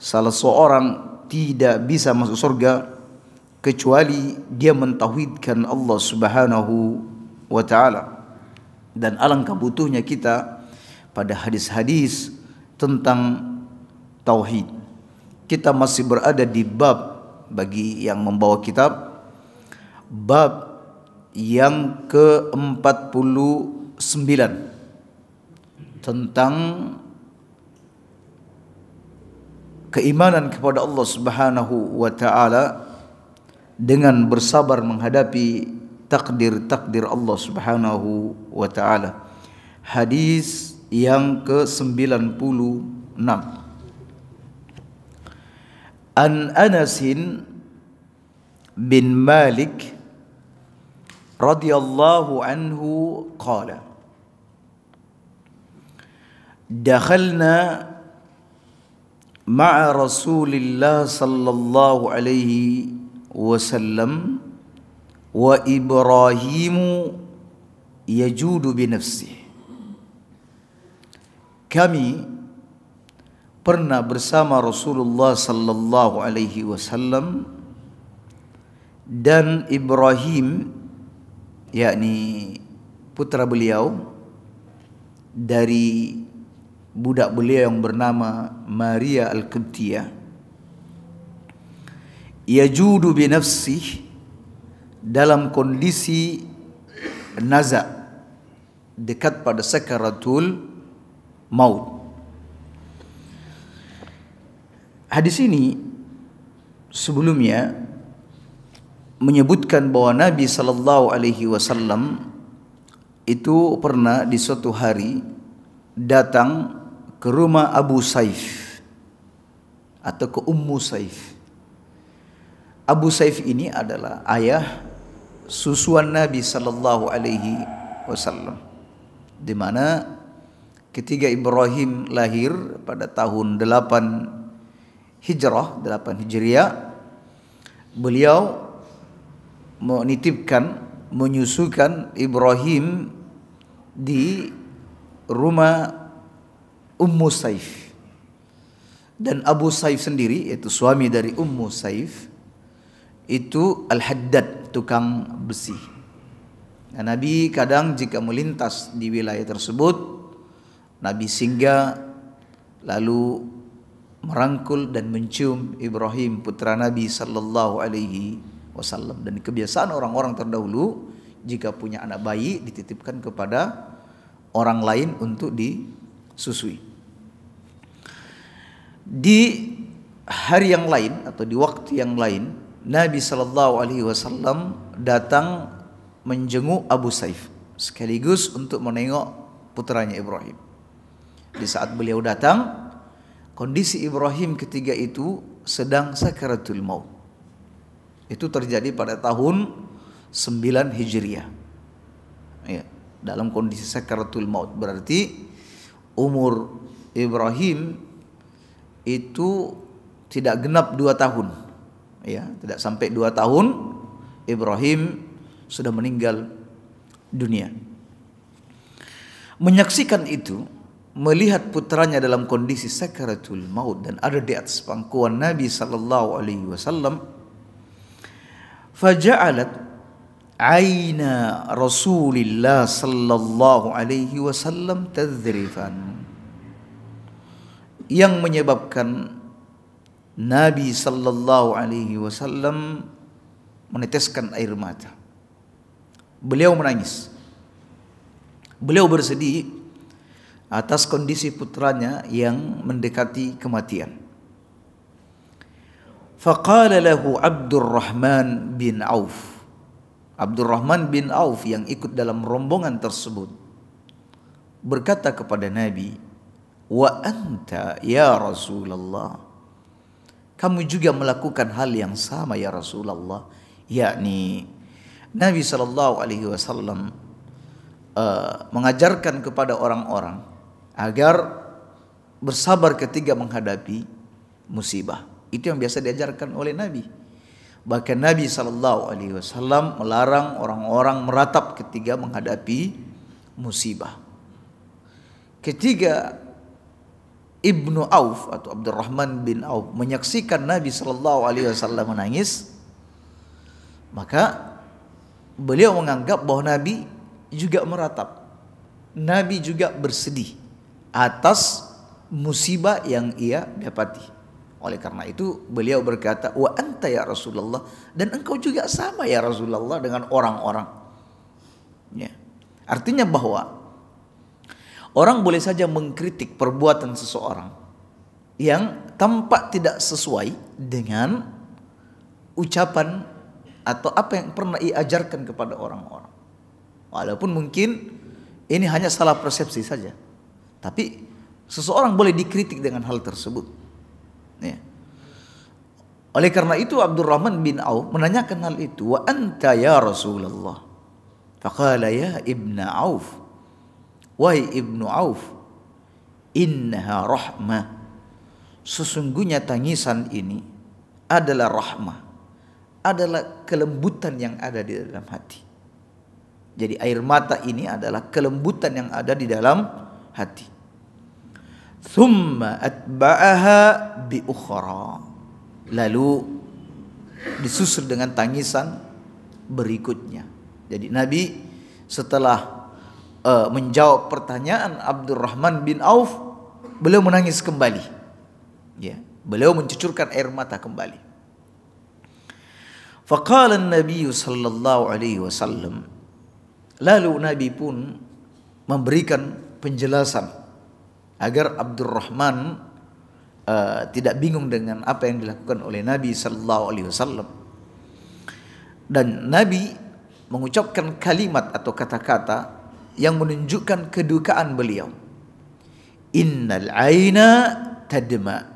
salah seorang tidak bisa masuk surga kecuali dia mentauhidkan Allah Subhanahu wa taala. Dan alangkah butuhnya kita pada hadis-hadis tentang tauhid. Kita masih berada di bab, bagi yang membawa kitab, bab yang ke-49 tentang keimanan kepada Allah Subhanahu wa taala dengan bersabar menghadapi takdir-takdir Allah Subhanahu wa taala. Hadis yang ke-96. An Anas bin Malik radhiyallahu anhu qala dakhalna ma'a Rasulillah sallallahu alaihi wasallam wa Ibrahimu yajudu bi nafsihi. Kami pernah bersama Rasulullah sallallahu alaihi wasallam dan Ibrahim, yakni putra beliau dari budak beliau yang bernama Maria Al-Qibtiyah, yajudu bi nafsihi, dalam kondisi naza, dekat pada sakaratul maut. Hadis ini sebelumnya menyebutkan bahwa Nabi sallallahu alaihi wasallam itu pernah di suatu hari datang ke rumah Abu Saif atau ke Ummu Saif. Abu Saif ini adalah ayah susuan Nabi sallallahu alaihi wasallam, di mana ketika Ibrahim lahir pada tahun 8 Hijrah, 8 Hijriah, beliau menitipkan, menyusukan Ibrahim di rumah Ummu Saif. Dan Abu Saif sendiri, yaitu suami dari Ummu Saif, itu Al-Haddad, tukang besi. Nah, Nabi kadang jika melintas di wilayah tersebut, Nabi singgah lalu merangkul dan mencium Ibrahim putra Nabi sallallahu alaihi wasallam. Dan kebiasaan orang-orang terdahulu jika punya anak bayi dititipkan kepada orang lain untuk disusui. Di hari yang lain atau di waktu yang lain, Nabi sallallahu alaihi wasallam datang menjenguk Abu Saif sekaligus untuk menengok putranya Ibrahim. Di saat beliau datang, kondisi Ibrahim ketika itu sedang sakaratul maut. Itu terjadi pada tahun 9 Hijriah. Ya, dalam kondisi sakaratul maut, berarti umur Ibrahim itu tidak genap 2 tahun. Ya, tidak sampai 2 tahun Ibrahim sudah meninggal dunia. Menyaksikan itu, melihat putranya dalam kondisi sakaratul maut dan ada di atas pangkuan Nabi sallallahu alaihi wasallam, faja'alat aina Rasulillah sallallahu alaihi wasallam tadhrifan, yang menyebabkan Nabi sallallahu alaihi wasallam meneteskan air mata. Beliau menangis. Beliau bersedih atas kondisi putranya yang mendekati kematian. Faqala lahu Abdurrahman bin Auf. Abdurrahman bin Auf yang ikut dalam rombongan tersebut berkata kepada Nabi, "Wa anta ya Rasulullah, kamu juga melakukan hal yang sama ya Rasulullah." Yakni Nabi sallallahu alaihi wasallam mengajarkan kepada orang-orang agar bersabar ketika menghadapi musibah. Itu yang biasa diajarkan oleh Nabi. Bahkan Nabi sallallahu alaihi wasallam melarang orang-orang meratap ketika menghadapi musibah. Ketika Ibnu Auf atau Abdurrahman bin Auf menyaksikan Nabi sallallahu alaihi wasallam menangis, maka beliau menganggap bahwa Nabi juga meratap, Nabi juga bersedih atas musibah yang ia dapati. Oleh karena itu beliau berkata, wa anta ya Rasulullah, dan engkau juga sama ya Rasulullah dengan orang-orang. Ya. Artinya bahwa orang boleh saja mengkritik perbuatan seseorang yang tampak tidak sesuai dengan ucapan atau apa yang pernah ia ajarkan kepada orang-orang. Walaupun mungkin ini hanya salah persepsi saja, tapi seseorang boleh dikritik dengan hal tersebut. Ya. Oleh karena itu Abdurrahman bin Auf menanyakan hal itu, wa anta ya Rasulullah. Faqala ya Ibnu Auf, wahai Ibnu Auf, innaha rahmah, sesungguhnya tangisan ini adalah rahmah, adalah kelembutan yang ada di dalam hati. Jadi air mata ini adalah kelembutan yang ada di dalam hati. Thumma atba'aha bi ukhra, lalu disusul dengan tangisan berikutnya. Jadi Nabi setelah menjawab pertanyaan Abdurrahman bin Auf, beliau menangis kembali. Ya, beliau mencucurkan air mata kembali. Faqala an-nabiy sallallahu alaihi wasallam, lalu Nabi pun memberikan penjelasan agar Abdurrahman tidak bingung dengan apa yang dilakukan oleh Nabi sallallahu alaihi wasallam. Dan Nabi mengucapkan kalimat atau kata-kata yang menunjukkan kedukaan beliau. Innal aina tadma,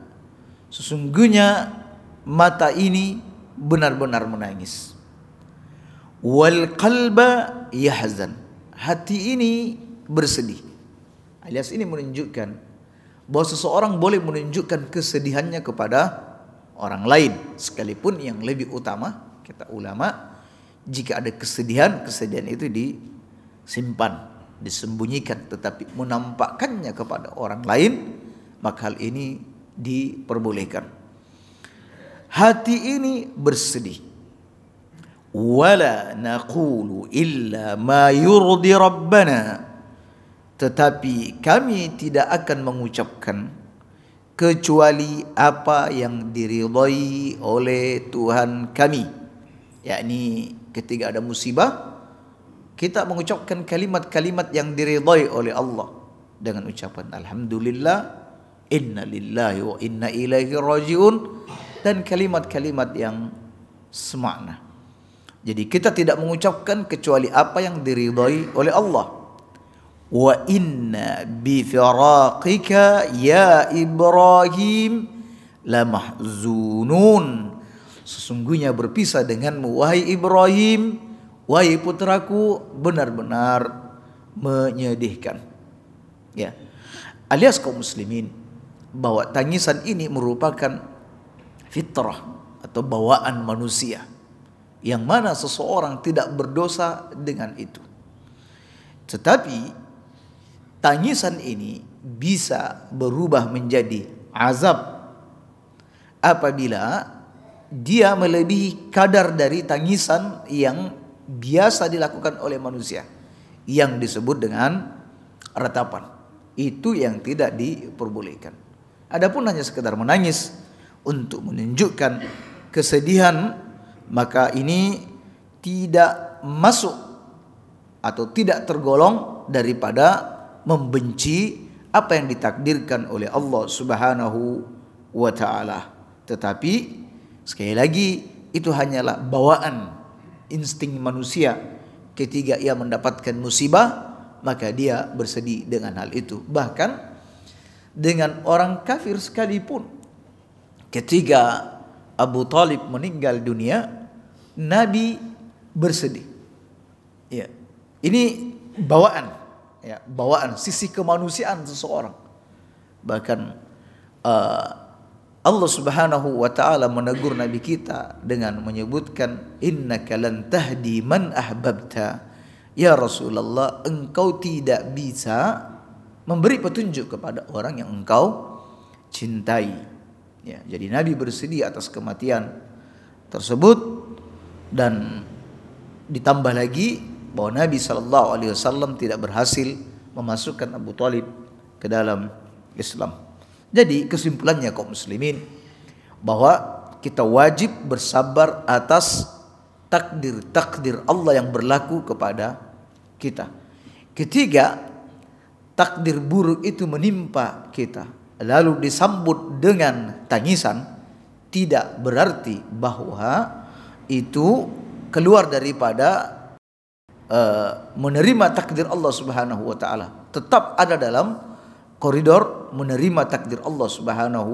sesungguhnya mata ini benar-benar menangis. Wal qalba yahzan, hati ini bersedih. Alias ini menunjukkan bahwa seseorang boleh menunjukkan kesedihannya kepada orang lain, sekalipun yang lebih utama kata ulama, jika ada kesedihan, kesedihan itu disimpan, disembunyikan, tetapi menampakkannya kepada orang lain, maka hal ini diperbolehkan. Hati ini bersedih. Wala naqulu illa ma yurdi rabbana, tetapi kami tidak akan mengucapkan kecuali apa yang diridhai oleh Tuhan kami. Yakni ketika ada musibah, kita mengucapkan kalimat-kalimat yang diridhai oleh Allah dengan ucapan alhamdulillah, inna lillahi wa inna ilaihi rajiun, dan kalimat-kalimat yang semakna. Jadi kita tidak mengucapkan kecuali apa yang diridhai oleh Allah. Wa inna bi firaqika ya Ibrahim lamahzunun, sesungguhnya berpisah denganmu wahai Ibrahim, wahai putraku, benar-benar menyedihkan. Ya. Alias kaum muslimin, bahwa tangisan ini merupakan fitrah atau bawaan manusia, yang mana seseorang tidak berdosa dengan itu. Tetapi tangisan ini bisa berubah menjadi azab apabila dia melebihi kadar dari tangisan yang biasa dilakukan oleh manusia, yang disebut dengan ratapan. Itu yang tidak diperbolehkan. Adapun hanya sekedar menangis untuk menunjukkan kesedihan, maka ini tidak masuk atau tidak tergolong daripada membenci apa yang ditakdirkan oleh Allah Subhanahu wa taala. Tetapi sekali lagi, itu hanyalah bawaan insting manusia. Ketika ia mendapatkan musibah, maka dia bersedih dengan hal itu. Bahkan dengan orang kafir sekalipun, ketika Abu Talib meninggal dunia, Nabi bersedih. Ya, ini bawaan, ya, bawaan sisi kemanusiaan seseorang. Bahkan Allah Subhanahu wa taala menegur Nabi kita dengan menyebutkan, innaka lan tahdi man ahbabta. Ya Rasulullah, engkau tidak bisa memberi petunjuk kepada orang yang engkau cintai. Ya, jadi Nabi bersedih atas kematian tersebut, dan ditambah lagi bahwa Nabi SAW tidak berhasil memasukkan Abu Thalib ke dalam Islam. Jadi kesimpulannya kaum muslimin bahwa kita wajib bersabar atas takdir Allah yang berlaku kepada kita. Ketiga, takdir buruk itu menimpa kita lalu disambut dengan tangisan, tidak berarti bahwa itu keluar daripada menerima takdir Allah Subhanahu wa taala. Tetap ada dalam koridor menerima takdir Allah Subhanahu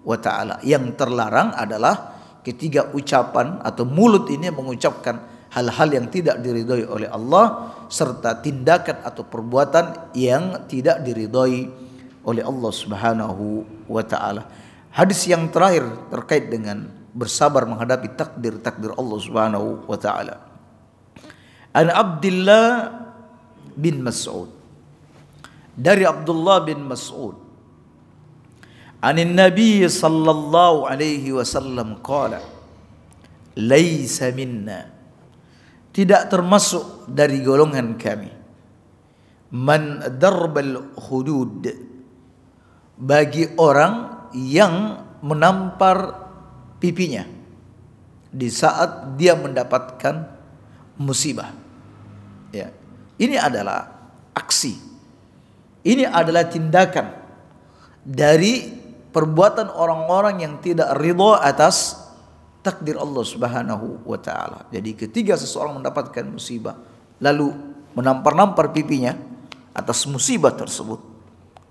wa taala. Yang terlarang adalah ketika ucapan atau mulut ini mengucapkan hal-hal yang tidak diridhoi oleh Allah, serta tindakan atau perbuatan yang tidak diridhoi oleh Allah Subhanahu wa taala. Hadis yang terakhir terkait dengan bersabar menghadapi takdir Allah Subhanahu wa taala. An Abdullah bin Mas'ud, dari Abdullah bin Mas'ud, anin Nabi sallallahu alaihi wasallam qala, laisa minna, tidak termasuk dari golongan kami, man darbal hudud, bagi orang yang menampar pipinya di saat dia mendapatkan musibah. Ya, ini adalah aksi, ini adalah tindakan dari perbuatan orang-orang yang tidak ridha atas takdir Allah Subhanahu wa taala. Jadi ketika seseorang mendapatkan musibah lalu menampar-nampar pipinya atas musibah tersebut,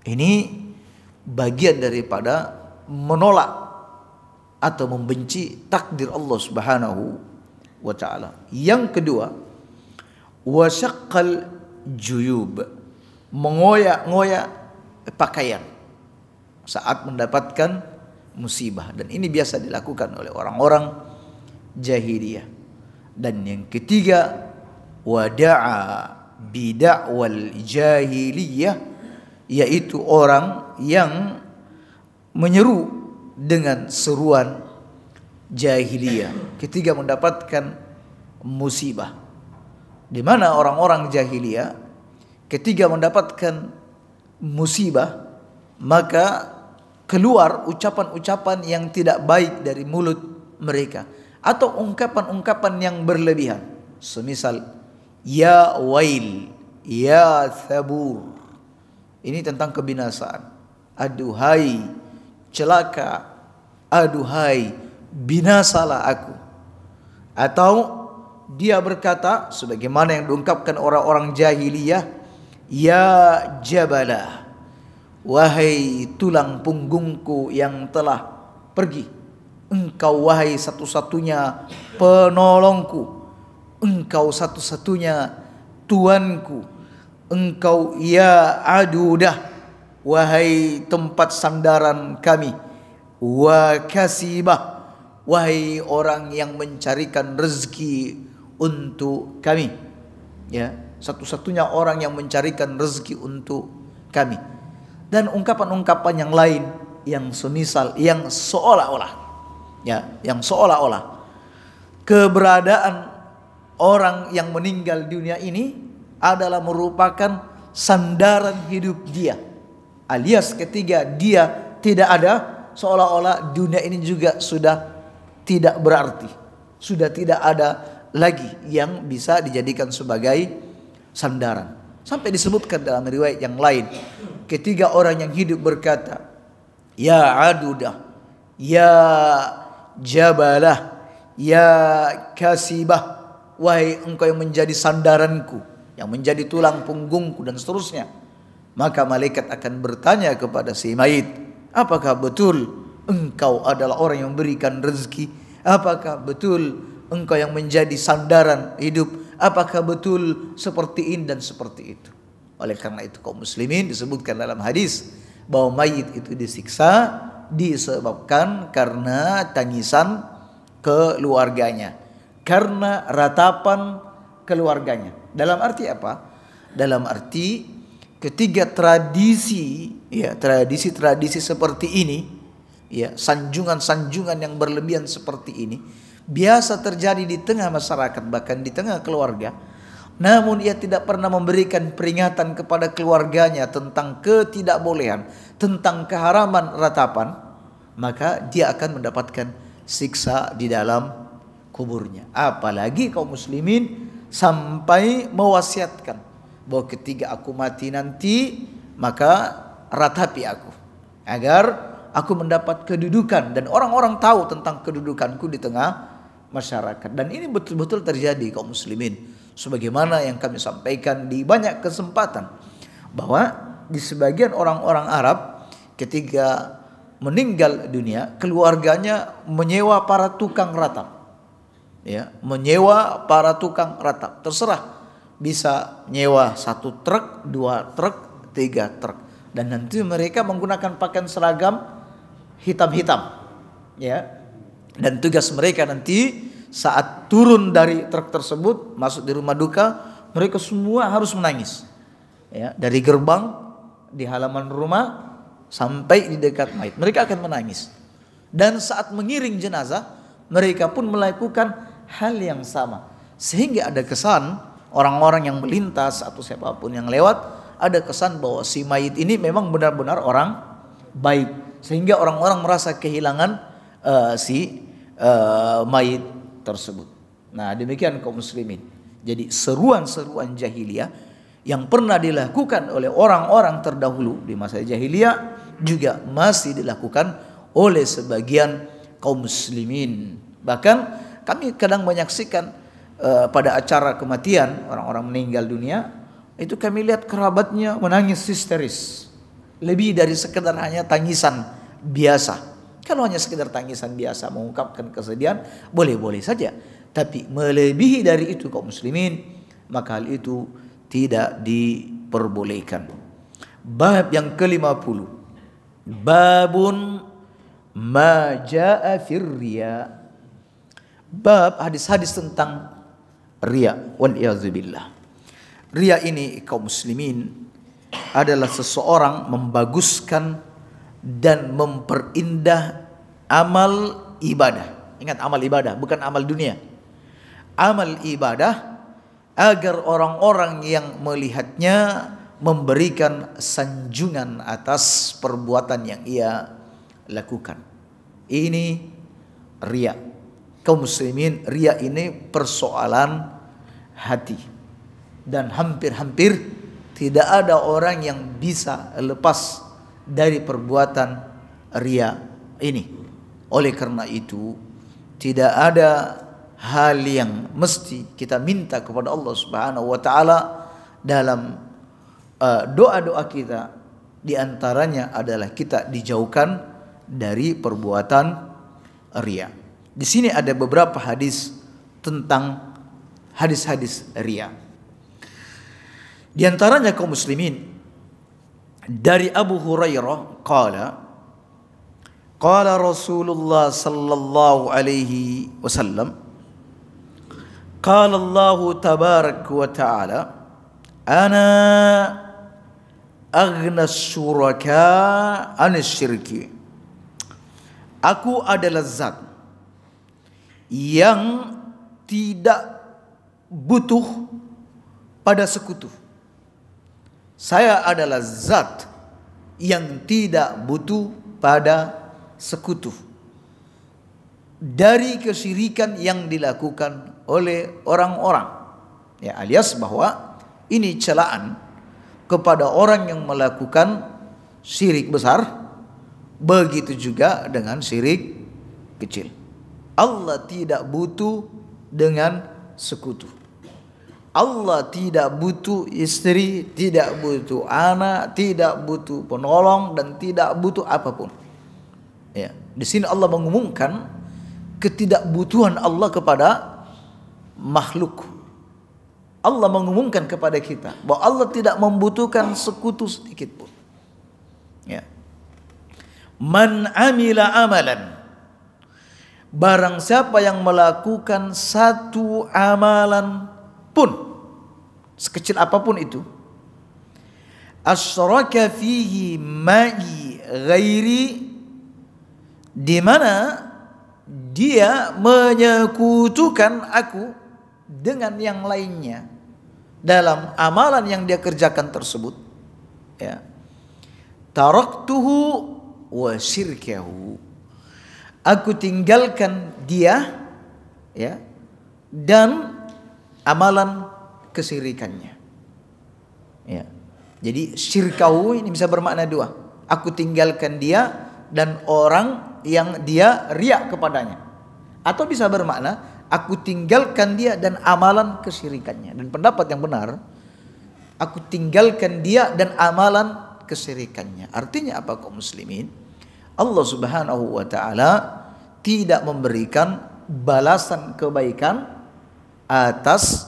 ini bagian daripada menolak atau membenci takdir Allah Subhanahu wa taala. Yang kedua, wasyaqqal juyub, mengoyak-ngoyak pakaian saat mendapatkan musibah, dan ini biasa dilakukan oleh orang-orang jahiliyah. Dan yang ketiga, wada'a bida'wal jahiliyah, yaitu orang yang menyeru dengan seruan jahiliyah ketika mendapatkan musibah. Di mana orang-orang jahiliyah ketika mendapatkan musibah maka keluar ucapan-ucapan yang tidak baik dari mulut mereka, atau ungkapan-ungkapan yang berlebihan, semisal ya wail, ya thabur, ini tentang kebinasaan, aduhai celaka, aduhai binasalah aku. Atau dia berkata sebagaimana yang diungkapkan orang-orang jahiliyah, ya jabalah, wahai tulang punggungku yang telah pergi, engkau wahai satu-satunya penolongku, engkau satu-satunya tuanku, engkau ya adudah, wahai tempat sandaran kami, wa kasibah, wahai orang yang mencarikan rezeki untuk kami, ya, satu-satunya orang yang mencarikan rezeki untuk kami. Dan ungkapan-ungkapan yang lain yang semisal, yang seolah-olah, ya, yang seolah-olah keberadaan orang yang meninggal dunia ini adalah merupakan sandaran hidup dia, alias ketika dia tidak ada, seolah-olah dunia ini juga sudah tidak berarti, sudah tidak ada lagi yang bisa dijadikan sebagai sandaran. Sampai disebutkan dalam riwayat yang lain, ketiga orang yang hidup berkata, ya adudah, ya jabalah, ya kasibah, wahai engkau yang menjadi sandaranku, yang menjadi tulang punggungku, dan seterusnya. Maka malaikat akan bertanya kepada si mayit, apakah betul engkau adalah orang yang memberikan rezeki? Apakah betul engkau yang menjadi sandaran hidup? Apakah betul seperti ini dan seperti itu? Oleh karena itu kaum muslimin, disebutkan dalam hadis bahwa mayit itu disiksa disebabkan karena tangisan keluarganya, karena ratapan keluarganya. Dalam arti apa? Dalam arti Ketiga, tradisi, ya, tradisi-tradisi seperti ini, ya, sanjungan-sanjungan yang berlebihan seperti ini biasa terjadi di tengah masyarakat, bahkan di tengah keluarga. Namun ia tidak pernah memberikan peringatan kepada keluarganya tentang ketidakbolehan, tentang keharaman ratapan, maka dia akan mendapatkan siksa di dalam kuburnya. Apalagi kaum muslimin sampai mewasiatkan bahwa ketika aku mati nanti, maka ratapi aku agar aku mendapat kedudukan dan orang-orang tahu tentang kedudukanku di tengah masyarakat. Dan ini betul-betul terjadi kaum muslimin, sebagaimana yang kami sampaikan di banyak kesempatan, bahwa di sebagian orang-orang Arab ketika meninggal dunia, keluarganya menyewa para tukang ratap, ya, menyewa para tukang ratap. Terserah, bisa nyewa 1 truk, 2 truk, 3 truk, dan nanti mereka menggunakan pakaian seragam hitam-hitam, ya. Dan tugas mereka nanti saat turun dari truk tersebut masuk di rumah duka, mereka semua harus menangis, ya, dari gerbang di halaman rumah sampai di dekat mayit mereka akan menangis. Dan saat mengiring jenazah mereka pun melakukan hal yang sama, sehingga ada kesan orang-orang yang melintas atau siapapun yang lewat, ada kesan bahwa si mayit ini memang benar-benar orang baik, sehingga orang-orang merasa kehilangan si mayit tersebut. Nah, demikian kaum muslimin. Jadi seruan-seruan jahiliyah yang pernah dilakukan oleh orang-orang terdahulu di masa jahiliyah juga masih dilakukan oleh sebagian kaum muslimin. Bahkan kami kadang menyaksikan pada acara kematian orang-orang meninggal dunia, itu kami lihat kerabatnya menangis histeris, lebih dari sekedar hanya tangisan biasa. Kalau hanya sekedar tangisan biasa mengungkapkan kesedihan, boleh-boleh saja. Tapi melebihi dari itu kaum muslimin, maka hal itu tidak diperbolehkan. Bab yang ke-50. Babun ma jaa fir riya. Bab hadis-hadis tentang riya. Wal iyadzubillah. Riya ini kaum muslimin adalah seseorang membaguskan dan memperindah amal ibadah. Ingat, amal ibadah, bukan amal dunia. Amal ibadah agar orang-orang yang melihatnya memberikan sanjungan atas perbuatan yang ia lakukan. Ini riya. Kaum muslimin, riya ini persoalan hati. Dan hampir-hampir tidak ada orang yang bisa lepas dari perbuatan riya ini. Oleh karena itu, tidak ada hal yang mesti kita minta kepada Allah Subhanahu wa taala dalam doa-doa kita. Di antaranya adalah kita dijauhkan dari perbuatan riya. Di sini ada beberapa hadis tentang hadis-hadis riya. Di antaranya kaum muslimin, dari Abu Hurairah qala Rasulullah sallallahu alaihi wasallam, qala Allah tabarak wa ta'ala, ana aghna syuraka anis syirki. Aku adalah zat yang tidak butuh pada sekutu. Saya adalah zat yang tidak butuh pada sekutu dari kesyirikan yang dilakukan oleh orang-orang. Ya, alias bahwa ini celaan kepada orang yang melakukan syirik besar, begitu juga dengan syirik kecil. Allah tidak butuh dengan sekutu. Allah tidak butuh istri, tidak butuh anak, tidak butuh penolong, dan tidak butuh apapun. Ya, di sini Allah mengumumkan ketidakbutuhan Allah kepada makhluk. Allah mengumumkan kepada kita bahwa Allah tidak membutuhkan sekutu sedikit pun. Ya. Man amila amalan, barang siapa yang melakukan satu amalan pun, sekecil apapun itu, asyraka fihi ma'i ghairi, di mana dia menyekutukan aku dengan yang lainnya dalam amalan yang dia kerjakan tersebut, ya, taraktuhu wa syirkahu, aku tinggalkan dia, ya, dan amalan kesyirikannya, ya. Jadi syirkahu ini bisa bermakna dua, aku tinggalkan dia dan orang yang dia riak kepadanya, atau bisa bermakna aku tinggalkan dia dan amalan kesyirikannya. Dan pendapat yang benar, aku tinggalkan dia dan amalan kesyirikannya. Artinya apa kaum muslimin? Allah Subhanahu wa taala tidak memberikan balasan kebaikan atas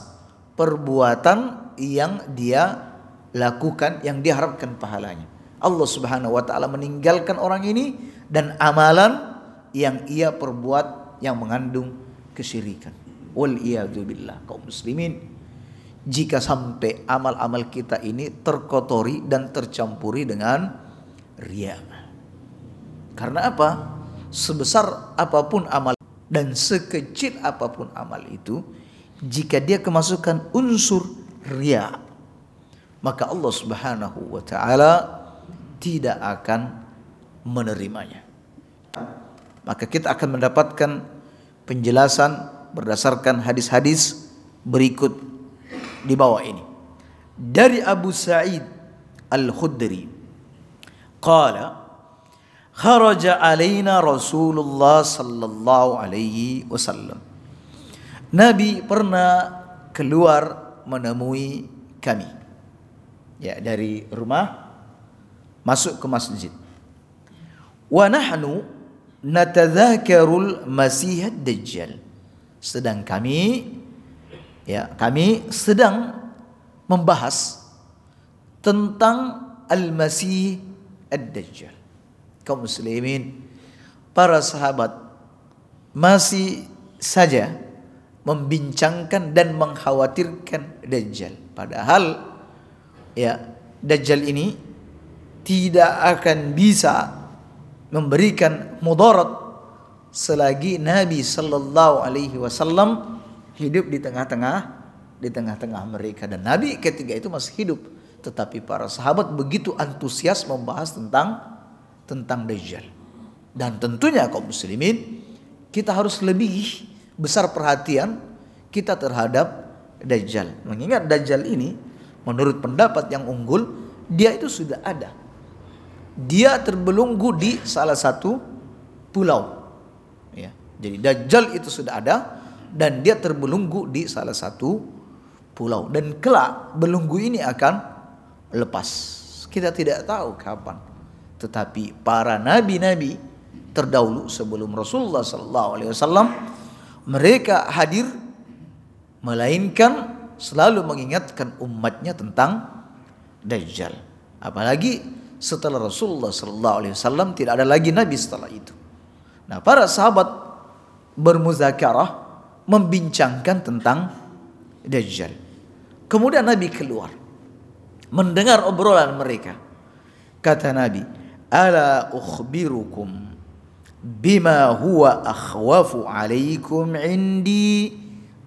perbuatan yang dia lakukan, yang diharapkan pahalanya. Allah Subhanahu wa taala meninggalkan orang ini dan amalan yang ia perbuat yang mengandung kesyirikan. Wal iyadu billah kaum muslimin, jika sampai amal-amal kita ini terkotori dan tercampuri dengan riya. Karena apa? Sebesar apapun amal dan sekecil apapun amal itu, jika dia kemasukan unsur riya, maka Allah Subhanahu wa taala tidak akan menerimanya. Maka kita akan mendapatkan penjelasan berdasarkan hadis-hadis berikut di bawah ini. Dari Abu Sa'id Al-Khudri, qala kharaja alaina Rasulullah sallallahu alaihi wasallam, Nabi pernah keluar menemui kami, ya, dari rumah masuk ke masjid. Wa nahnu natadzakarul Masih ad-Dajjal, sedang kami sedang membahas tentang Al-Masih ad-Dajjal. Kaum muslimin, para sahabat masih saja membincangkan dan mengkhawatirkan Dajjal, padahal, ya, Dajjal ini tidak akan bisa memberikan mudarat selagi Nabi sallallahu alaihi wasallam hidup di tengah-tengah mereka, dan Nabi ketika itu masih hidup. Tetapi para sahabat begitu antusias membahas tentang Dajjal. Dan tentunya kaum muslimin, kita harus lebih besar perhatian kita terhadap Dajjal. Mengingat Dajjal ini menurut pendapat yang unggul, dia itu sudah ada. Dia terbelenggu di salah satu pulau, ya. Jadi Dajjal itu sudah ada dan dia terbelenggu di salah satu pulau, dan kelak belenggu ini akan lepas. Kita tidak tahu kapan. Tetapi para nabi-nabi terdahulu sebelum Rasulullah SAW, mereka hadir melainkan selalu mengingatkan umatnya tentang Dajjal. Apalagi setelah Rasulullah SAW tidak ada lagi nabi setelah itu. Nah, para sahabat bermuzakarah membincangkan tentang Dajjal. Kemudian Nabi keluar mendengar obrolan mereka. Kata Nabi, ala ukhbirukum bima huwa akhwafu alaikum indi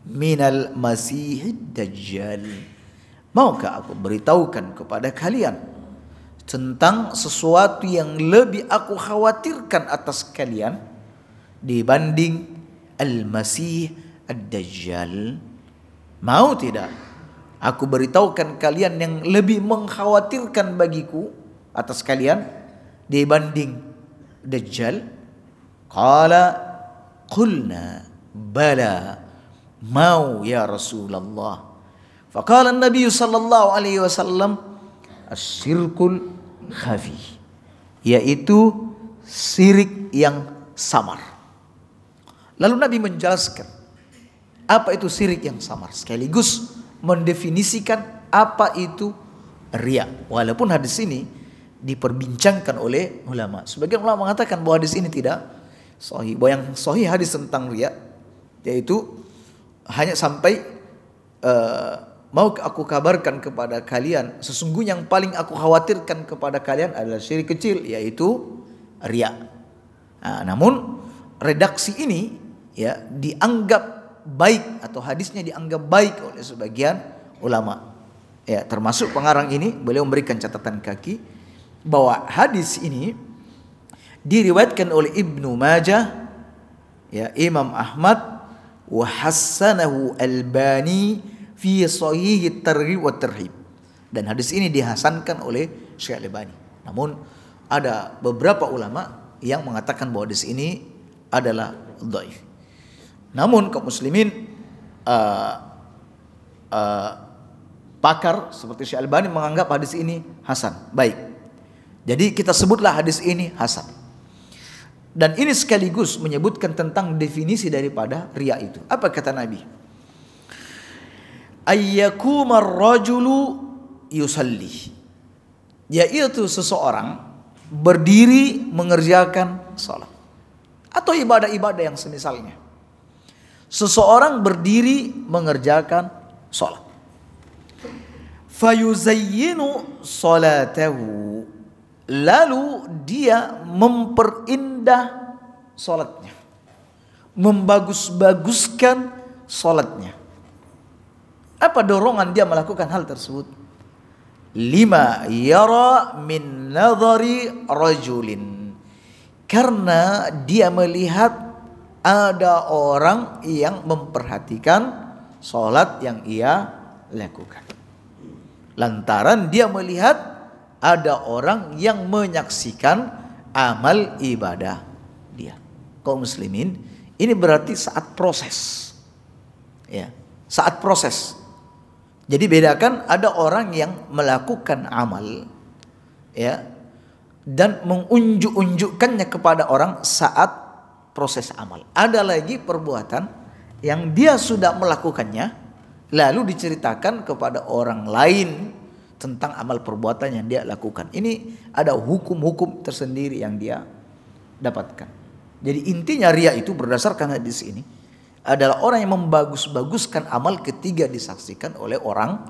minal Masih Dajjal. Maukah aku beritahukan kepada kalian tentang sesuatu yang lebih aku khawatirkan atas kalian dibanding Al-Masih Ad-Dajjal? Mau tidak aku beritahukan kalian yang lebih mengkhawatirkan bagiku atas kalian dibanding Dajjal? Qala qulna bala, mau ya Rasulullah. Faqala an-nabiy sallallahu alaihi wasallam, asyirkul khafi, yaitu syirik yang samar. Lalu Nabi menjelaskan apa itu syirik yang samar, sekaligus mendefinisikan apa itu riya. Walaupun hadis ini diperbincangkan oleh ulama, sebagian ulama mengatakan bahwa hadis ini tidak sahih, bahwa yang sahih hadis tentang riya yaitu hanya sampai mau aku kabarkan kepada kalian, sesungguhnya yang paling aku khawatirkan kepada kalian adalah syirik kecil, yaitu riya. Nah, namun redaksi ini ya dianggap baik atau hadisnya dianggap baik oleh sebagian ulama. Ya, termasuk pengarang ini beliau memberikan catatan kaki bahwa hadis ini diriwayatkan oleh Ibnu Majah, ya, Imam Ahmad, wa hassanahu Albani fi Sahih At-Targhib wa Tarhib, dan hadis ini dihasankan oleh Syekh Albani. Namun ada beberapa ulama yang mengatakan bahwa hadis ini adalah dhaif. Namun kaum muslimin pakar seperti Syekh Albani menganggap hadis ini hasan, baik. Jadi kita sebutlah hadis ini hasan. Dan ini sekaligus menyebutkan tentang definisi daripada riya itu. Apa kata Nabi? Ayyakumar rajulu yusalli, yaitu seseorang berdiri mengerjakan salat atau ibadah-ibadah yang semisalnya. Seseorang berdiri mengerjakan salat. Fayuzayyinu salatahu, lalu dia memperindah salatnya, membagus-baguskan salatnya. Apa dorongan dia melakukan hal tersebut? Lima yara min nadhari rajulin, karena dia melihat ada orang yang memperhatikan salat yang ia lakukan. Lantaran dia melihat ada orang yang menyaksikan amal ibadah dia. Kaum muslimin, ini berarti saat proses. Ya, saat proses. Jadi bedakan ada orang yang melakukan amal, ya, dan mengunjuk-unjukkannya kepada orang saat proses amal. Ada lagi perbuatan yang dia sudah melakukannya, lalu diceritakan kepada orang lain tentang amal perbuatan yang dia lakukan. Ini ada hukum-hukum tersendiri yang dia dapatkan. Jadi intinya riya itu berdasarkan hadis ini adalah orang yang membagus-baguskan amal ketika disaksikan oleh orang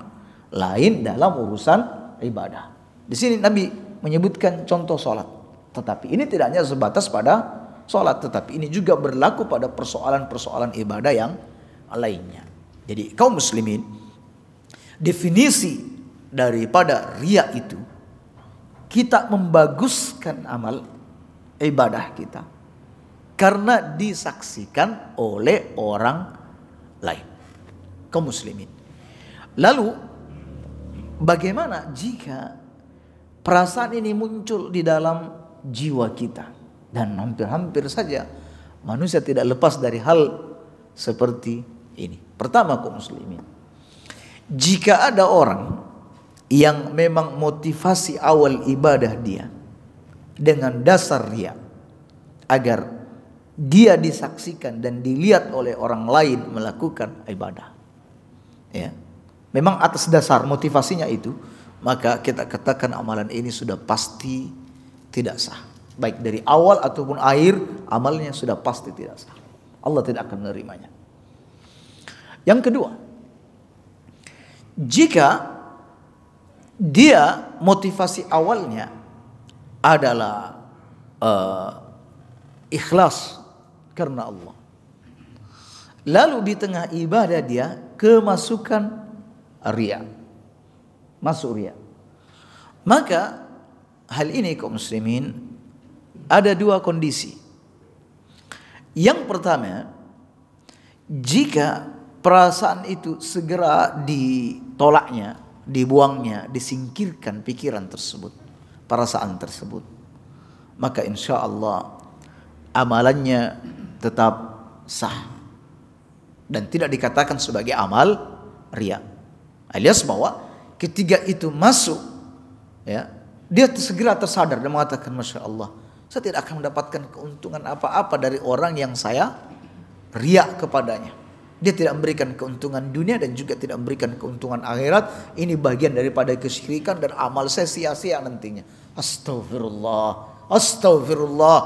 lain dalam urusan ibadah. Di sini Nabi menyebutkan contoh sholat. Tetapi ini tidak hanya sebatas pada sholat, tetapi ini juga berlaku pada persoalan-persoalan ibadah yang lainnya. Jadi kaum muslimin, definisi daripada riya itu kita membaguskan amal ibadah kita karena disaksikan oleh orang lain, kaum muslimin. Lalu bagaimana jika perasaan ini muncul di dalam jiwa kita? Dan hampir-hampir saja manusia tidak lepas dari hal seperti ini. Pertama, kaum muslimin, jika ada orang yang memang motivasi awal ibadah dia dengan dasar riya agar dia disaksikan dan dilihat oleh orang lain melakukan ibadah, ya, memang atas dasar motivasinya itu, maka kita katakan amalan ini sudah pasti tidak sah. Baik dari awal ataupun akhir, amalnya sudah pasti tidak sah. Allah tidak akan menerimanya. Yang kedua, jika dia motivasi awalnya adalah ikhlas karena Allah, lalu di tengah ibadah dia kemasukan riya, masuk riya, maka hal ini kaum muslimin ada dua kondisi. Yang pertama, jika perasaan itu segera ditolaknya, dibuangnya, disingkirkan pikiran tersebut, perasaan tersebut, maka insya Allah amalannya tetap sah dan tidak dikatakan sebagai amal riya. Alias bahwa ketika itu masuk, ya, dia segera tersadar dan mengatakan, Masya Allah, saya tidak akan mendapatkan keuntungan apa-apa dari orang yang saya riya kepadanya. Dia tidak memberikan keuntungan dunia dan juga tidak memberikan keuntungan akhirat. Ini bagian daripada kesyirikan dan amal saya sia-sia nantinya. Astagfirullah, astagfirullah.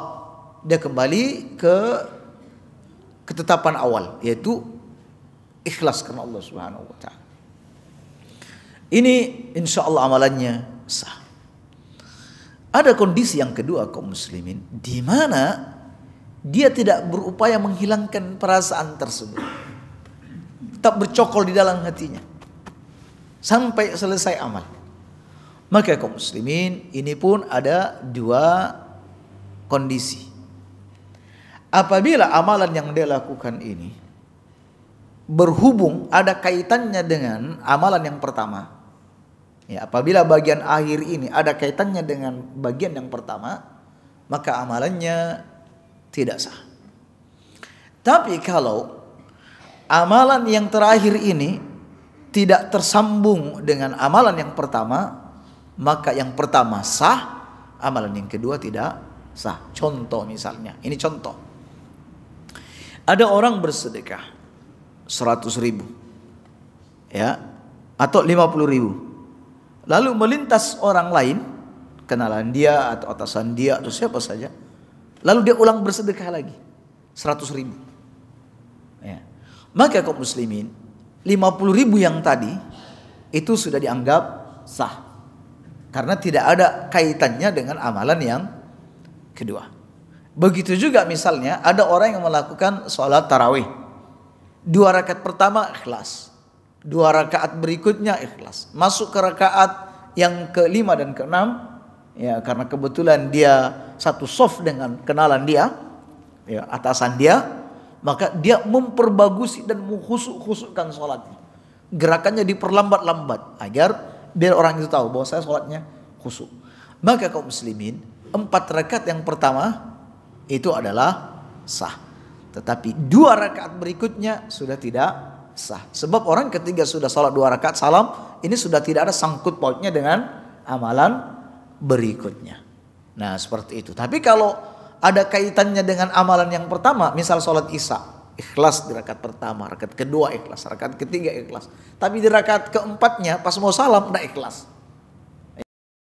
Dia kembali ke ketetapan awal, yaitu ikhlas karena Allah Subhanahu wa taala. Ini insya Allah amalannya sah. Ada kondisi yang kedua kaum muslimin, di mana dia tidak berupaya menghilangkan perasaan tersebut, tetap bercokol di dalam hatinya sampai selesai amal. Maka kaum muslimin, ini pun ada dua kondisi. Apabila amalan yang dia lakukan ini berhubung, ada kaitannya dengan amalan yang pertama, ya, apabila bagian akhir ini ada kaitannya dengan bagian yang pertama, maka amalannya tidak sah. Tapi kalau amalan yang terakhir ini tidak tersambung dengan amalan yang pertama, maka yang pertama sah, amalan yang kedua tidak sah. Contoh misalnya, ini contoh. Ada orang bersedekah 100.000, ya, atau 50.000. Lalu melintas orang lain, kenalan dia atau atasan dia atau siapa saja, lalu dia ulang bersedekah lagi 100.000. Ya. Maka kaum muslimin, 50.000 yang tadi itu sudah dianggap sah, karena tidak ada kaitannya dengan amalan yang kedua. Begitu juga misalnya ada orang yang melakukan sholat tarawih, 2 rakaat pertama ikhlas, 2 rakaat berikutnya ikhlas, masuk ke rakaat yang ke-5 dan ke-6, ya, karena kebetulan dia satu soft dengan kenalan dia, ya, atasan dia, maka dia memperbagusi dan mengkhusuk-khusukkan sholatnya. Gerakannya diperlambat-lambat agar biar orang itu tahu bahwa saya sholatnya khusuk. Maka kaum muslimin, 4 rakaat yang pertama itu adalah sah, tetapi 2 rakaat berikutnya sudah tidak sah. Sebab orang ketiga sudah sholat 2 rakaat salam, ini sudah tidak ada sangkut pautnya dengan amalan berikutnya. Nah seperti itu. Tapi kalau ada kaitannya dengan amalan yang pertama, misal sholat isya, ikhlas di rakaat pertama, rakaat kedua ikhlas, rakaat ketiga ikhlas, tapi di rakaat keempatnya pas mau salam tidak ikhlas,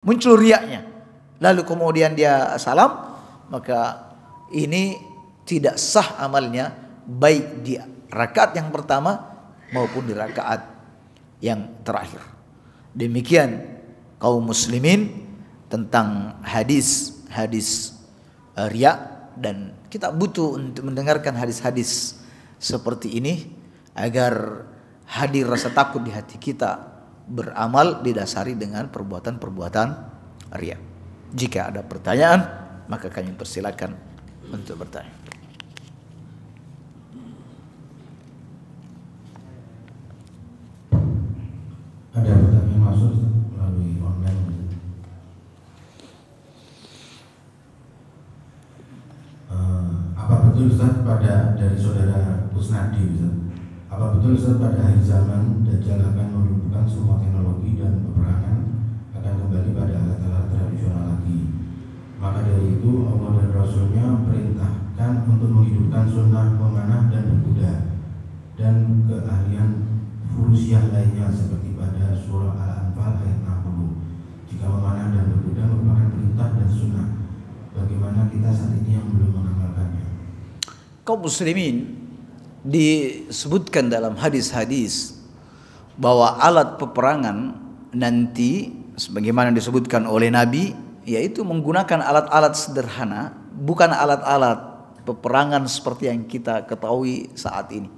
muncul riaknya, lalu kemudian dia salam, maka ini tidak sah amalnya, baik di rakaat yang pertama maupun di rakaat yang terakhir. Demikian kaum muslimin tentang hadis riya, dan kita butuh untuk mendengarkan hadis-hadis seperti ini agar hadir rasa takut di hati kita, beramal didasari dengan perbuatan-perbuatan riya. Jika ada pertanyaan, maka kami persilakan untuk bertanya. Ada pertanyaan masuk melalui online. Apa betul Ustaz dari saudara Kusnadi Ustaz? Apa betul Ustaz pada akhir zaman Dajjal akan melumpuhkan semua teknologi dan peperangan akan kembali pada alat-alat tradisional lagi? Maka dari itu Allah dan Rasulnya perintahkan untuk menghidupkan sunnah memanah dan berkuda dan keahlian furusiah lainnya seperti pada surah Al-Anfal ayat 60. Jika memanah dan berkuda merupakan perintah dan sunnah, bagaimana kita saat ini yang belum mengamalkannya? Kaum muslimin, disebutkan dalam hadis-hadis bahwa alat peperangan nanti sebagaimana disebutkan oleh Nabi, yaitu menggunakan alat-alat sederhana, bukan alat-alat peperangan seperti yang kita ketahui saat ini.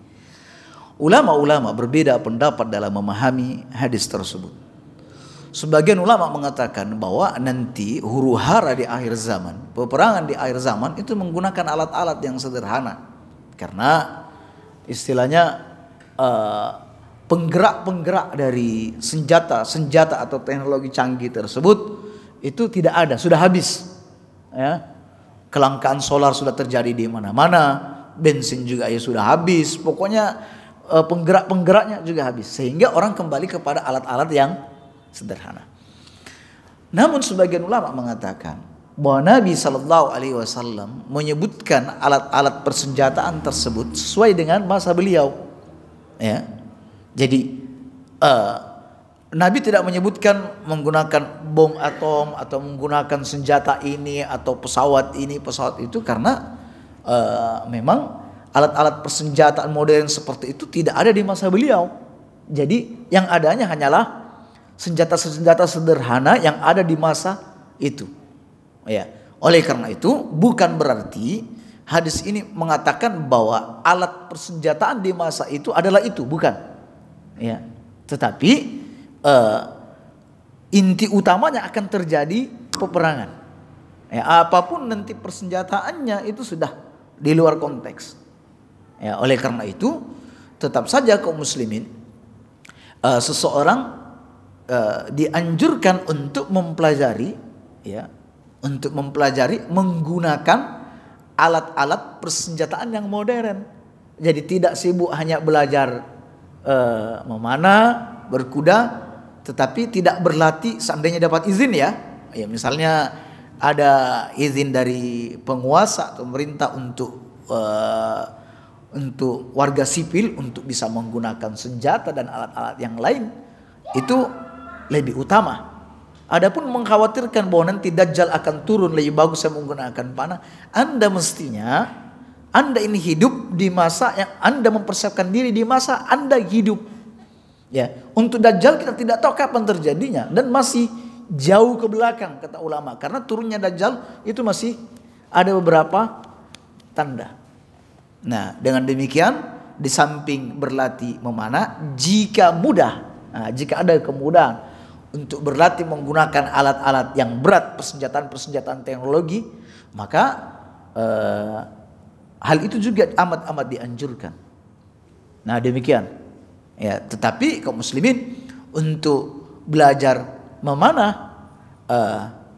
Ulama-ulama berbeda pendapat dalam memahami hadis tersebut. Sebagian ulama mengatakan bahwa nanti huru-hara di akhir zaman, peperangan di akhir zaman itu menggunakan alat-alat yang sederhana, karena istilahnya penggerak-penggerak dari senjata atau teknologi canggih tersebut itu tidak ada, sudah habis, ya. Kelangkaan solar sudah terjadi di mana-mana, bensin juga ya sudah habis, pokoknya penggerak-penggeraknya juga habis, sehingga orang kembali kepada alat-alat yang sederhana. Namun sebagian ulama mengatakan bahwa Nabi SAW menyebutkan alat-alat persenjataan tersebut sesuai dengan masa beliau, ya. Jadi Nabi tidak menyebutkan menggunakan bom atom atau menggunakan senjata ini atau pesawat ini, pesawat itu, karena memang alat-alat persenjataan modern seperti itu tidak ada di masa beliau. Jadi yang adanya hanyalah senjata-senjata sederhana yang ada di masa itu. Ya, oleh karena itu bukan berarti hadis ini mengatakan bahwa alat persenjataan di masa itu adalah itu, bukan. Ya, tetapi inti utamanya akan terjadi peperangan. Ya, apapun nanti persenjataannya itu sudah di luar konteks. Ya, oleh karena itu tetap saja kaum muslimin, seseorang dianjurkan untuk mempelajari, ya, untuk mempelajari menggunakan alat-alat persenjataan yang modern. Jadi tidak sibuk hanya belajar memanah, berkuda, tetapi tidak berlatih seandainya dapat izin, ya. Ya, misalnya ada izin dari penguasa atau pemerintah untuk warga sipil untuk bisa menggunakan senjata dan alat-alat yang lain, itu lebih utama. Adapun mengkhawatirkan bahwa nanti Dajjal akan turun, lebih bagus saya menggunakan panah, Anda mestinya, Anda ini hidup di masa yang Anda mempersiapkan diri di masa Anda hidup. Ya, untuk Dajjal kita tidak tahu kapan terjadinya dan masih jauh ke belakang kata ulama, karena turunnya Dajjal itu masih ada beberapa tanda. Nah, dengan demikian di samping berlatih memanah, jika jika ada kemudahan untuk berlatih menggunakan alat-alat yang berat, persenjataan teknologi, maka hal itu juga amat dianjurkan. Nah, demikian. Ya, tetapi kaum muslimin untuk belajar memanah,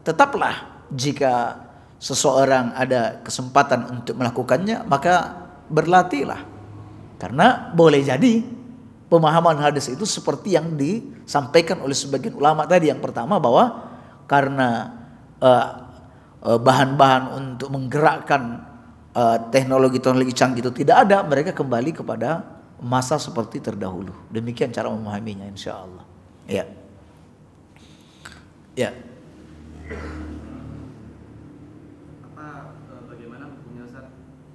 tetaplah jika seseorang ada kesempatan untuk melakukannya, maka berlatihlah. Karena boleh jadi pemahaman hadis itu seperti yang disampaikan oleh sebagian ulama tadi. Yang pertama, bahwa karena bahan-bahan untuk menggerakkan teknologi canggih itu tidak ada, mereka kembali kepada masa seperti terdahulu. Demikian cara memahaminya, insya Allah. Ya. Ya. Bagaimana hukumnya Ustaz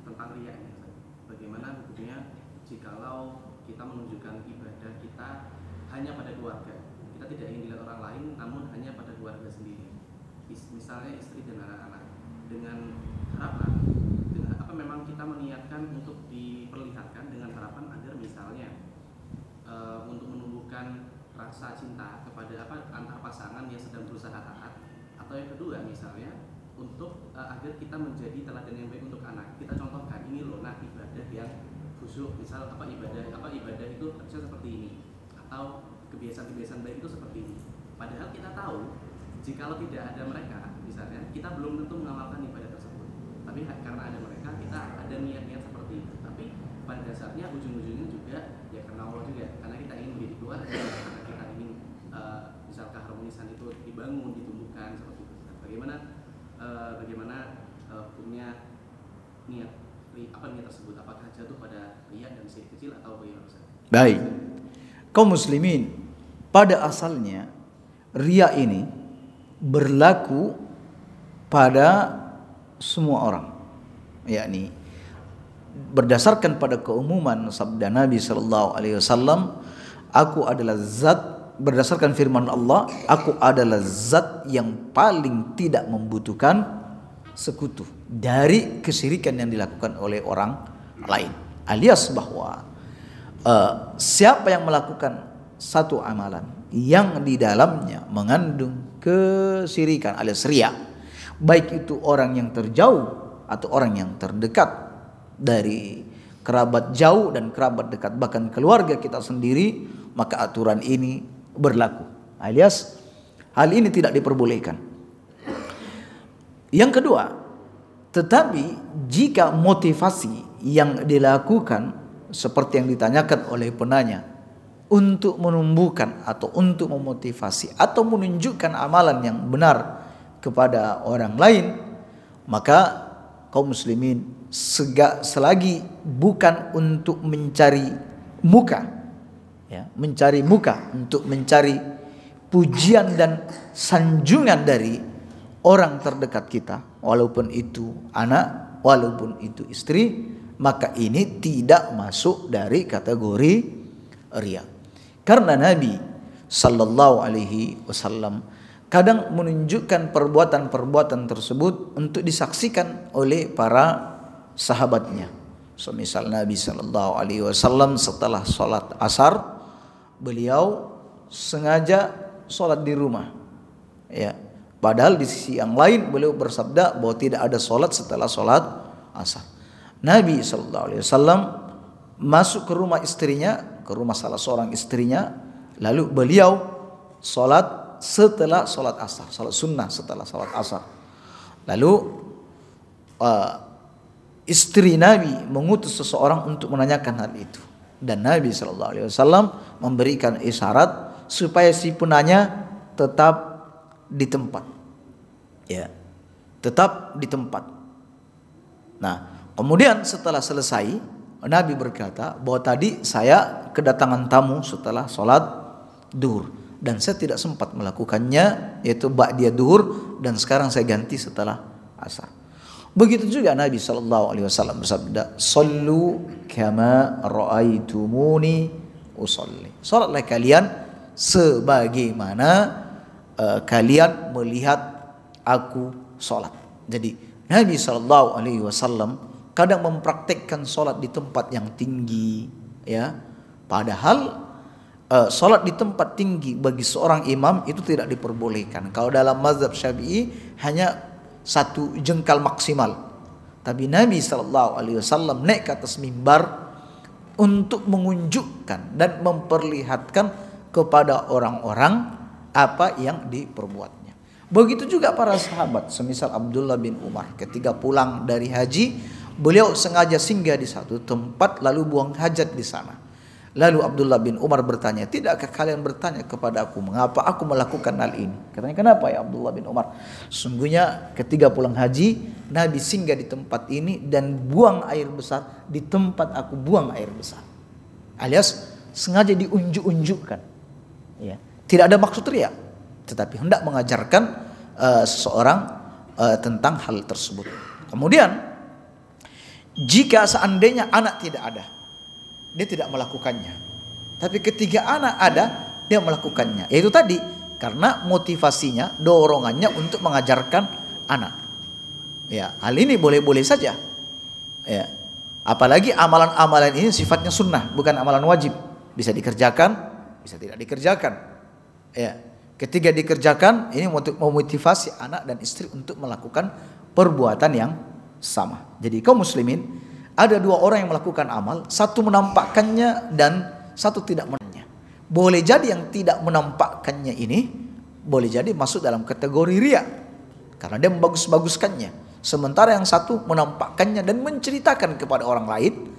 tentang riya ini, Ustaz? Bagaimana hukumnya jikalau kita menunjukkan ibadah kita hanya pada keluarga, kita tidak ingin dilihat orang lain, namun hanya pada keluarga sendiri, misalnya istri dan anak-anak, dengan harapan, memang kita meniatkan untuk diperlihatkan dengan harapan agar misalnya untuk menumbuhkan rasa cinta kepada antar pasangan yang sedang berusaha taat, atau yang kedua misalnya untuk agar kita menjadi teladan yang baik untuk anak. Kita contohkan, ini loh nah ibadah yang khusyuk, misal ibadah itu harusnya seperti ini, atau kebiasaan-kebiasaan baik itu seperti ini. Padahal kita tahu jikalau tidak ada mereka misalnya, kita belum tentu mengamalkan ibadah tersebut. Tapi karena ada mereka, kita ada niat-niat seperti itu. Tapi pada dasarnya ujung-ujungnya juga ya karena Allah juga, karena kita ingin menjadi keluarga, karena kita ingin misal keharmonisan itu dibangun, ditumbuhkan seperti itu. Bagaimana hukumnya niat tersebut? Apakah jatuh pada riya dan syirik kecil atau bagaimana? Baik, kaum muslimin, pada asalnya riya ini berlaku pada semua orang, yakni berdasarkan pada keumuman sabda Nabi sallallahu alaihi wasallam, aku adalah zat, berdasarkan firman Allah, aku adalah zat yang paling tidak membutuhkan sekutu dari kesyirikan yang dilakukan oleh orang lain. Alias bahwa siapa yang melakukan satu amalan yang di dalamnya mengandung kesyirikan alias riya, baik itu orang yang terjauh atau orang yang terdekat, dari kerabat jauh dan kerabat dekat, bahkan keluarga kita sendiri, maka aturan ini berlaku, alias hal ini tidak diperbolehkan. Yang kedua, tetapi jika motivasi yang dilakukan seperti yang ditanyakan oleh penanya, untuk menumbuhkan atau untuk memotivasi atau menunjukkan amalan yang benar kepada orang lain, maka kaum muslimin selagi bukan untuk mencari muka, ya, mencari muka, untuk mencari pujian dan sanjungan dari orang terdekat kita, walaupun itu anak, walaupun itu istri, maka ini tidak masuk dari kategori riya. Karena Nabi sallallahu alaihi wasallam kadang menunjukkan perbuatan-perbuatan tersebut untuk disaksikan oleh para sahabatnya. Semisal Nabi sallallahu alaihi wasallam setelah sholat asar beliau sengaja sholat di rumah, ya. Padahal di sisi yang lain beliau bersabda bahwa tidak ada sholat setelah sholat asar. Nabi sallallahu alaihi wasallam masuk ke rumah istrinya, ke rumah salah seorang istrinya, lalu beliau sholat setelah sholat asar, sholat sunnah setelah sholat asar. Lalu istri Nabi mengutus seseorang untuk menanyakan hal itu, dan Nabi sallallahu alaihi wasallam memberikan isyarat supaya si penanya tetap di tempat, ya, tetap di tempat. Nah, kemudian setelah selesai Nabi berkata bahwa tadi saya kedatangan tamu setelah sholat duhur dan saya tidak sempat melakukannya, yaitu ba'diyah duhur, dan sekarang saya ganti setelah asar. Begitu juga Nabi SAW bersabda, "Sallu kama ra'aitumuni usalli." Salatlah kalian sebagaimana kalian melihat aku salat. Jadi Nabi SAW kadang mempraktikkan salat di tempat yang tinggi, ya. Padahal salat di tempat tinggi bagi seorang imam itu tidak diperbolehkan. Kalau dalam mazhab Syafi'i hanya 1 jengkal maksimal. Tapi Nabi SAW naik ke atas mimbar untuk menunjukkan dan memperlihatkan kepada orang-orang apa yang diperbuatnya. Begitu juga para sahabat, semisal Abdullah bin Umar ketika pulang dari haji, beliau sengaja singgah di satu tempat lalu buang hajat di sana. Lalu Abdullah bin Umar bertanya, "Tidakkah kalian bertanya kepada aku mengapa aku melakukan hal ini?" Katanya, "Kenapa ya Abdullah bin Umar?" Sungguhnya ketika pulang haji, Nabi singgah di tempat ini dan buang air besar di tempat aku buang air besar. Alias sengaja diunjuk-unjukkan, ya. Tidak ada maksud riya, tetapi hendak mengajarkan seseorang tentang hal tersebut. Kemudian jika seandainya anak tidak ada, dia tidak melakukannya. Tapi ketika anak ada, dia melakukannya. Yaitu tadi karena motivasinya, dorongannya untuk mengajarkan anak. Ya, hal ini boleh-boleh saja. Ya. Apalagi amalan-amalan ini sifatnya sunnah, bukan amalan wajib. Bisa dikerjakan, bisa tidak dikerjakan. Ya, ketika dikerjakan ini memotivasi anak dan istri untuk melakukan perbuatan yang sama. Jadi kaum muslimin, ada 2 orang yang melakukan amal, satu menampakkannya dan satu tidak menampakkannya. Boleh jadi yang tidak menampakkannya ini boleh jadi masuk dalam kategori riya karena dia membagus-baguskannya. Sementara yang satu menampakkannya dan menceritakan kepada orang lain,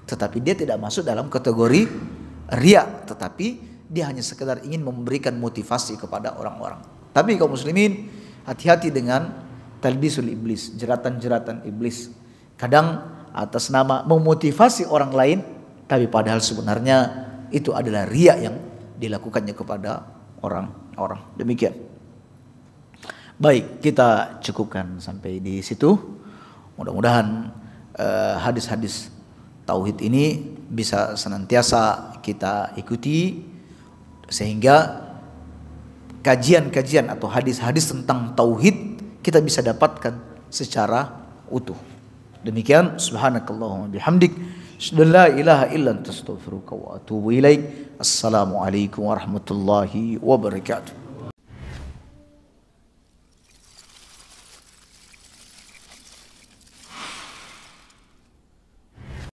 tetapi dia tidak masuk dalam kategori riya, tetapi dia hanya sekedar ingin memberikan motivasi kepada orang-orang. Tapi kaum muslimin, hati-hati dengan talbisul iblis, jeratan-jeratan iblis. Kadang atas nama memotivasi orang lain, tapi padahal sebenarnya itu adalah riya yang dilakukannya kepada orang-orang. Demikian. Baik, kita cukupkan sampai di situ. Mudah-mudahan hadis-hadis tauhid ini bisa senantiasa kita ikuti, sehingga kajian-kajian atau hadis-hadis tentang tauhid kita bisa dapatkan secara utuh. Demikian, subhanakallahumma bihamdik, la ilaha illa anta astaghfiruka wa atubu ilaik. Assalamualaikum warahmatullahi wabarakatuh.